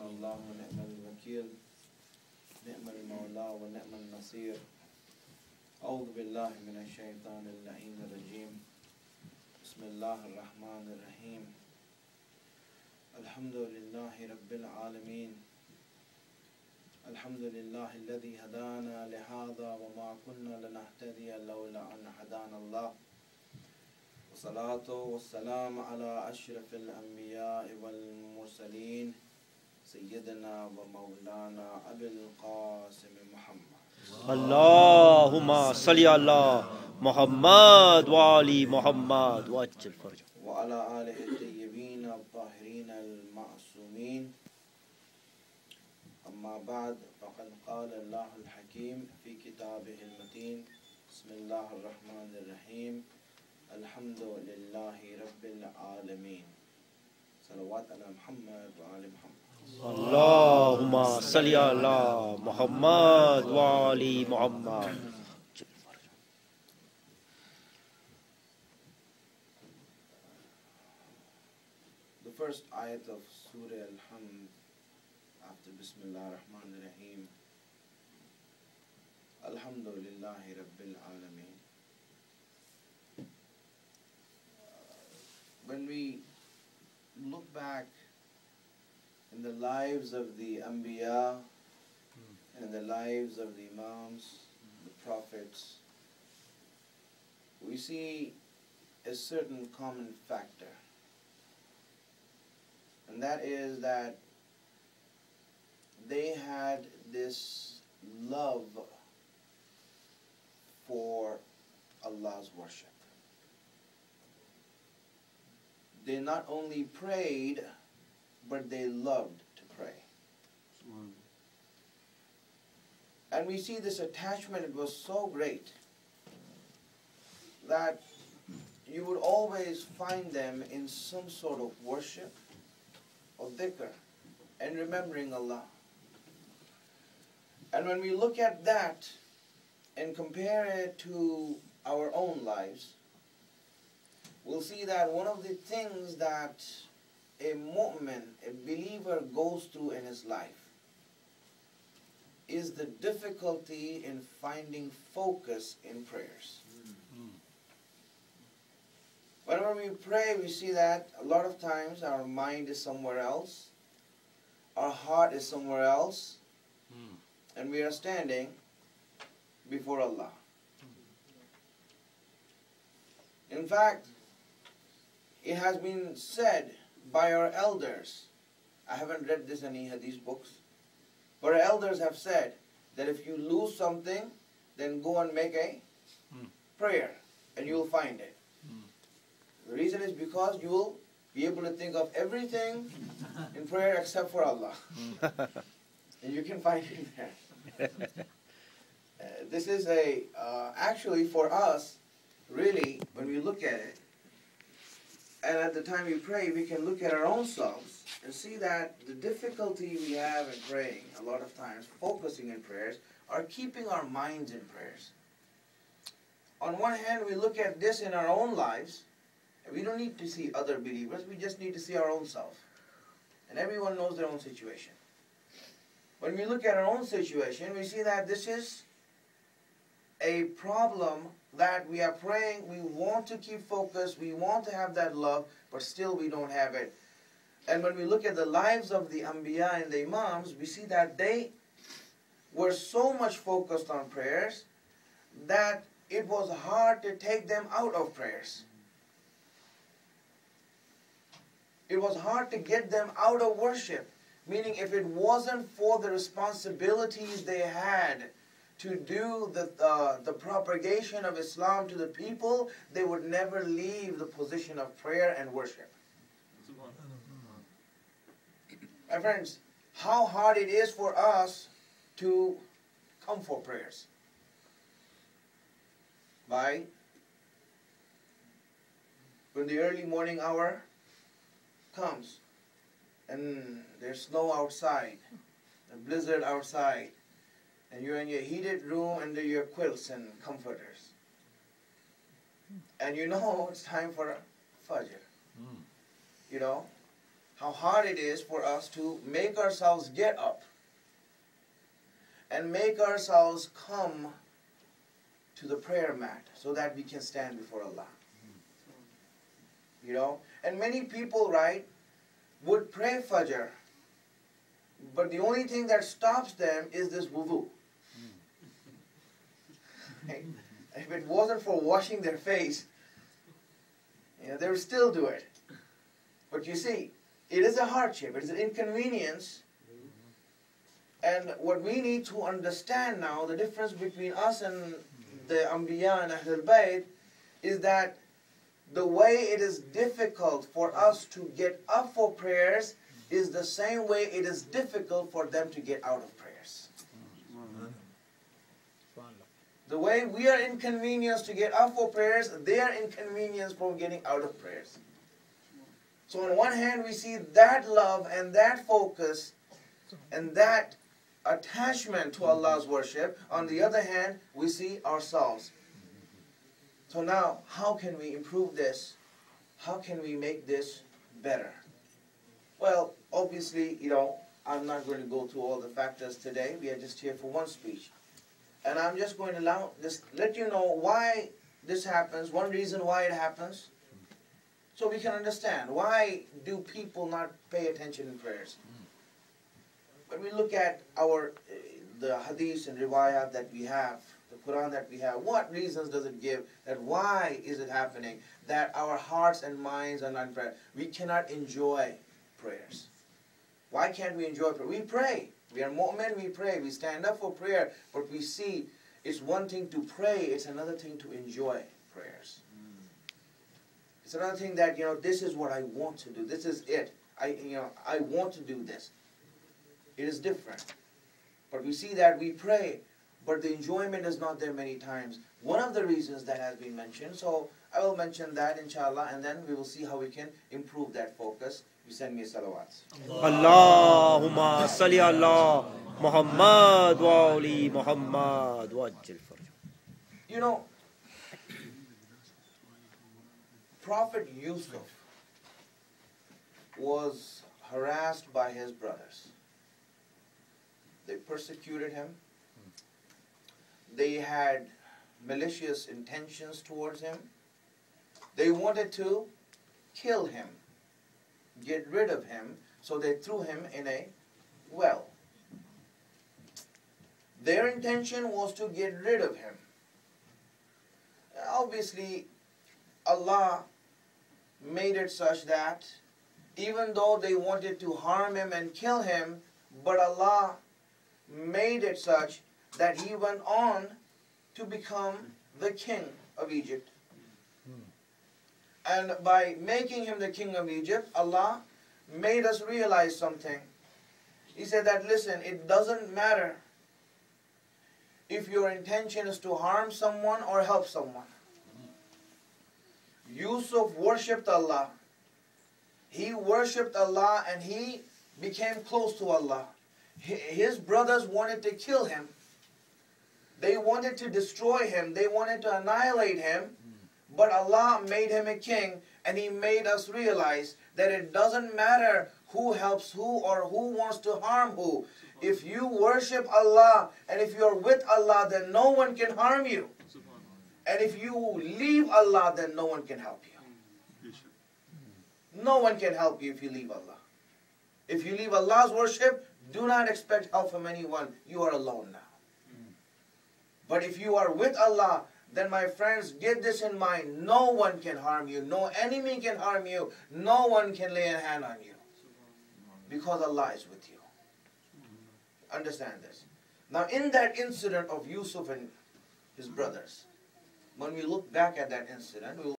الله ونعم الوكيل نعم المولى ونعم النصير أعوذ بالله من الشيطان اللعين الرجيم بسم الله الرحمن الرحيم الحمد لله رب العالمين الحمد لله الذي هدانا لهذا وما كنا لنهتدي لولا أن هدانا الله والصلاة والسلام على أشرف الأنبياء والمرسلين سيدنا ومولانا أبي القاسم محمد اللهم صل على محمد وعلى محمد وعجل فرجه وعلى آله الطيبين الطاهرين المعصومين أما بعد فقد قال الله الحكيم في كتابه المتين بسم الله الرحمن الرحيم الحمد لله رب العالمين صلوات على محمد وعلى محمد اللهم صل على محمد وعلى محمد. The first ayat of Surah Al-Hamd after Bismillah ar-Rahman ar-Rahim Alhamdulillahi Rabbil Alameen. When we look back in the lives of the Anbiya and the lives of the Imams, the Prophets, we see a certain common factor. And that is that they had this love for Allah's worship. They not only prayed, but they loved to pray. And we see this attachment, it was so great that you would always find them in some sort of worship or dhikr and remembering Allah. And when we look at that and compare it to our own lives, we'll see that one of the things that a mu'min, a believer goes through in his life is the difficulty in finding focus in prayers. Whenever we pray, we see that a lot of times our mind is somewhere else, our heart is somewhere else, and we are standing before Allah. In fact, it has been said by our elders, I haven't read this in any hadith books, but our elders have said that if you lose something, then go and make a prayer and you will find it. The reason is because you will be able to think of everything in prayer except for Allah. And you can find it there. This is actually for us, really, when we look at it, and at the time we pray, we can look at our own selves and see that the difficulty we have in praying, a lot of times, focusing in prayers, are keeping our minds in prayers. On one hand, we look at this in our own lives, and we don't need to see other believers, we just need to see our own self. And everyone knows their own situation. When we look at our own situation, we see that this is a problem that we are praying, we want to keep focus, we want to have that love, but still we don't have it. And when we look at the lives of the Anbiya and the Imams, we see that they were so much focused on prayers that it was hard to take them out of prayers. It was hard to get them out of worship. Meaning if it wasn't for the responsibilities they had to do the propagation of Islam to the people, they would never leave the position of prayer and worship. My friends, how hard it is for us to come for prayers. Why? When the early morning hour comes and there's snow outside, a blizzard outside, and you're in your heated room under your quilts and comforters. And you know it's time for Fajr. You know, how hard it is for us to make ourselves get up and make ourselves come to the prayer mat so that we can stand before Allah. You know, and many people, right, would pray Fajr, but the only thing that stops them is this wudu. If it wasn't for washing their face, you know, they would still do it. But you see, it is a hardship, it is an inconvenience. And what we need to understand now, the difference between us and the Anbiya and Ahlul Bayt, is that the way it is difficult for us to get up for prayers is the same way it is difficult for them to get out of prayers. The way we are inconvenienced to get up for prayers, they are inconvenienced from getting out of prayers. So on one hand, we see that love and that focus and that attachment to Allah's worship. On the other hand, we see ourselves. So now, how can we improve this? How can we make this better? Well, obviously, you know, I'm not going to go through all the factors today. We are just here for one speech. And I'm just going to let you know why this happens, one reason why it happens, so we can understand why do people not pay attention in prayers. When we look at the hadith and riwayat that we have, the Quran that we have, what reasons does it give that why is it happening that our hearts and minds are not in prayer? We cannot enjoy prayers. Why can't we enjoy prayer? We pray. We are mu'min, we pray. We stand up for prayer. But we see it's one thing to pray, it's another thing to enjoy prayers. It's another thing that, you know, this is what I want to do. This is it. I want to do this. It is different. But we see that we pray, but the enjoyment is not there many times. One of the reasons that has been mentioned, so I will mention that inshallah, and then we will see how we can improve that focus. You send me salawats. Allahumma salli ala Muhammad wa ali Muhammad wa ajil farj. You know, Prophet Yusuf was harassed by his brothers. They persecuted him. They had malicious intentions towards him. They wanted to kill him, get rid of him, so they threw him in a well. Their intention was to get rid of him. Obviously, Allah made it such that even though they wanted to harm him and kill him, but Allah made it such that he went on to become the king of Egypt. And by making him the king of Egypt, Allah made us realize something. He said that, listen, it doesn't matter if your intention is to harm someone or help someone. Yusuf worshipped Allah. He worshipped Allah and he became close to Allah. His brothers wanted to kill him. They wanted to destroy him. They wanted to annihilate him. But Allah made him a king, and He made us realize that it doesn't matter who helps who or who wants to harm who. If you worship Allah and if you're with Allah, then no one can harm you. And if you leave Allah, then no one can help you. No one can help you if you leave Allah. If you leave Allah's worship, do not expect help from anyone. You are alone now. But if you are with Allah, then my friends, get this in mind. No one can harm you. No enemy can harm you. No one can lay a hand on you. Because Allah is with you. Understand this. Now in that incident of Yusuf and his brothers, when we look back at that incident, we will